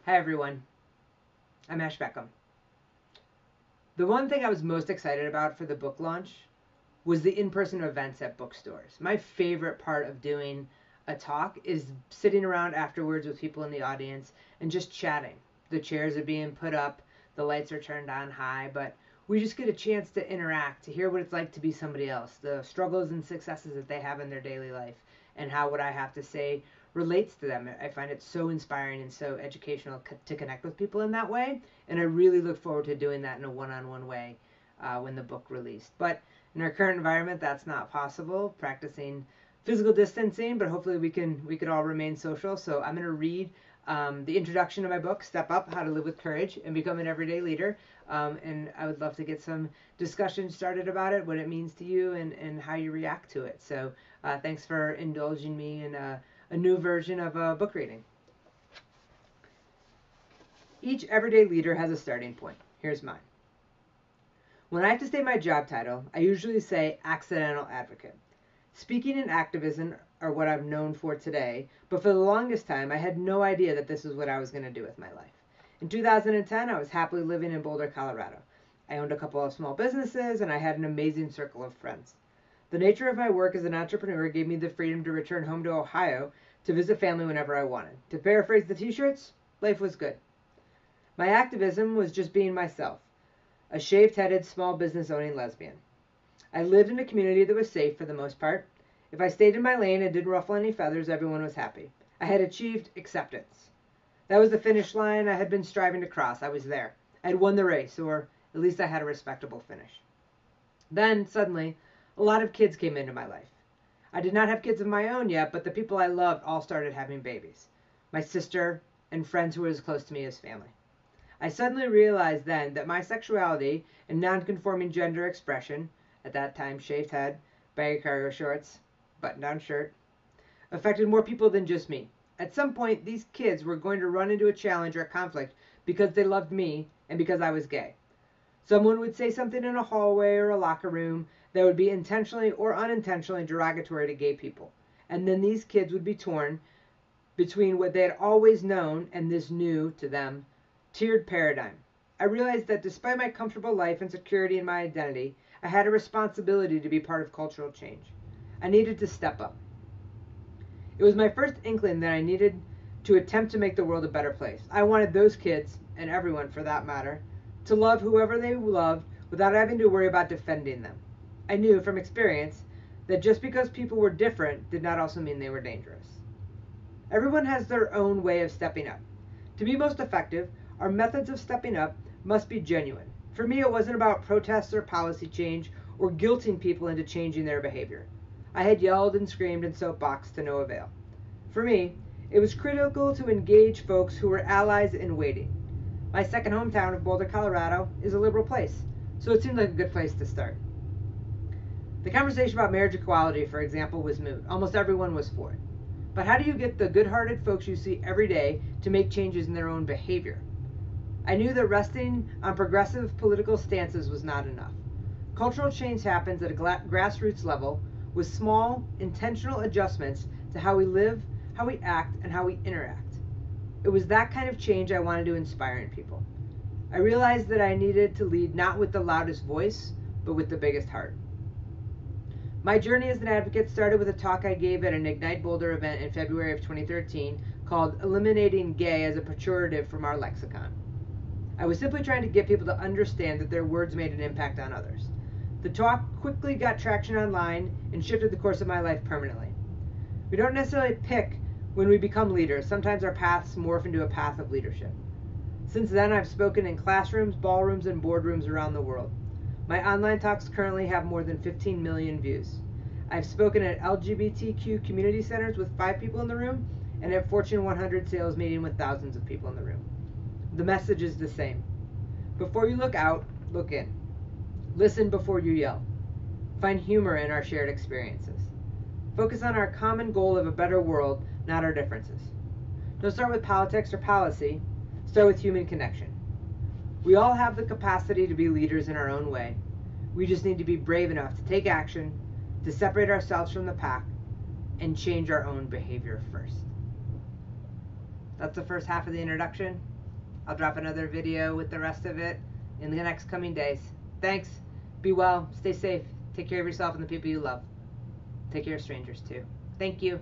Hi everyone, I'm Ash Beckham. The one thing I was most excited about for the book launch was the in-person events at bookstores. My favorite part of doing a talk is sitting around afterwards with people in the audience and just chatting. The chairs are being put up, the lights are turned on high, but we just get a chance to interact, to hear what it's like to be somebody else, the struggles and successes that they have in their daily life, and how what I have to say relates to them. I find it so inspiring and so educational to connect with people in that way, and I really look forward to doing that in a one-on-one way when the book released. But in our current environment, that's not possible, practicing physical distancing, but hopefully we could all remain social. So I'm going to read the introduction to my book, Step Up, How to Live with Courage and Become an Everyday Leader. And I would love to get some discussion started about it, what it means to you, and how you react to it. So thanks for indulging me in a new version of a book reading. Each everyday leader has a starting point. Here's mine. When I have to state my job title, I usually say accidental advocate. Speaking and activism are what I'm known for today, but for the longest time I had no idea that this is what I was going to do with my life. In 2010, I was happily living in Boulder, Colorado. I owned a couple of small businesses and I had an amazing circle of friends. The nature of my work as an entrepreneur gave me the freedom to return home to Ohio to visit family whenever I wanted. To paraphrase the t-shirts, life was good. My activism was just being myself, a shaved-headed, small business-owning lesbian. I lived in a community that was safe for the most part. If I stayed in my lane and didn't ruffle any feathers, everyone was happy. I had achieved acceptance. That was the finish line I had been striving to cross. I was there. I had won the race, or at least I had a respectable finish. Then, suddenly, a lot of kids came into my life. I did not have kids of my own yet, but the people I loved all started having babies. My sister and friends who were as close to me as family. I suddenly realized then that my sexuality and non-conforming gender expression, at that time shaved head, baggy cargo shorts, button-down shirt, affected more people than just me. At some point, these kids were going to run into a challenge or a conflict because they loved me and because I was gay. Someone would say something in a hallway or a locker room that would be intentionally or unintentionally derogatory to gay people. And then these kids would be torn between what they had always known and this new, to them, tiered paradigm. I realized that despite my comfortable life and security in my identity, I had a responsibility to be part of cultural change. I needed to step up. It was my first inkling that I needed to attempt to make the world a better place. I wanted those kids, and everyone for that matter, to love whoever they loved without having to worry about defending them. I knew from experience that just because people were different did not also mean they were dangerous. Everyone has their own way of stepping up. To be most effective, our methods of stepping up must be genuine. For me, it wasn't about protests or policy change or guilting people into changing their behavior. I had yelled and screamed and soapboxed to no avail. For me, it was critical to engage folks who were allies in waiting. My second hometown of Boulder, Colorado is a liberal place, so it seemed like a good place to start. The conversation about marriage equality, for example, was moot. Almost everyone was for it. But how do you get the good-hearted folks you see every day to make changes in their own behavior? I knew that resting on progressive political stances was not enough. Cultural change happens at a grassroots level with small, intentional adjustments to how we live, how we act, and how we interact. It was that kind of change I wanted to inspire in people. I realized that I needed to lead not with the loudest voice, but with the biggest heart. My journey as an advocate started with a talk I gave at an Ignite Boulder event in February of 2013 called Eliminating Gay as a Pejorative from Our Lexicon. I was simply trying to get people to understand that their words made an impact on others. The talk quickly got traction online and shifted the course of my life permanently. We don't necessarily pick when we become leaders. Sometimes our paths morph into a path of leadership. Since then, I've spoken in classrooms, ballrooms, and boardrooms around the world. My online talks currently have more than 15 million views. I've spoken at LGBTQ community centers with 5 people in the room and at Fortune 100 sales meeting with thousands of people in the room. The message is the same. Before you look out, look in. Listen before you yell. Find humor in our shared experiences. Focus on our common goal of a better world, not our differences. Don't start with politics or policy. Start with human connection. We all have the capacity to be leaders in our own way. We just need to be brave enough to take action, to separate ourselves from the pack, and change our own behavior first. That's the first half of the introduction. I'll drop another video with the rest of it in the next coming days. Thanks. Be well. Stay safe. Take care of yourself and the people you love. Take care of strangers too. Thank you.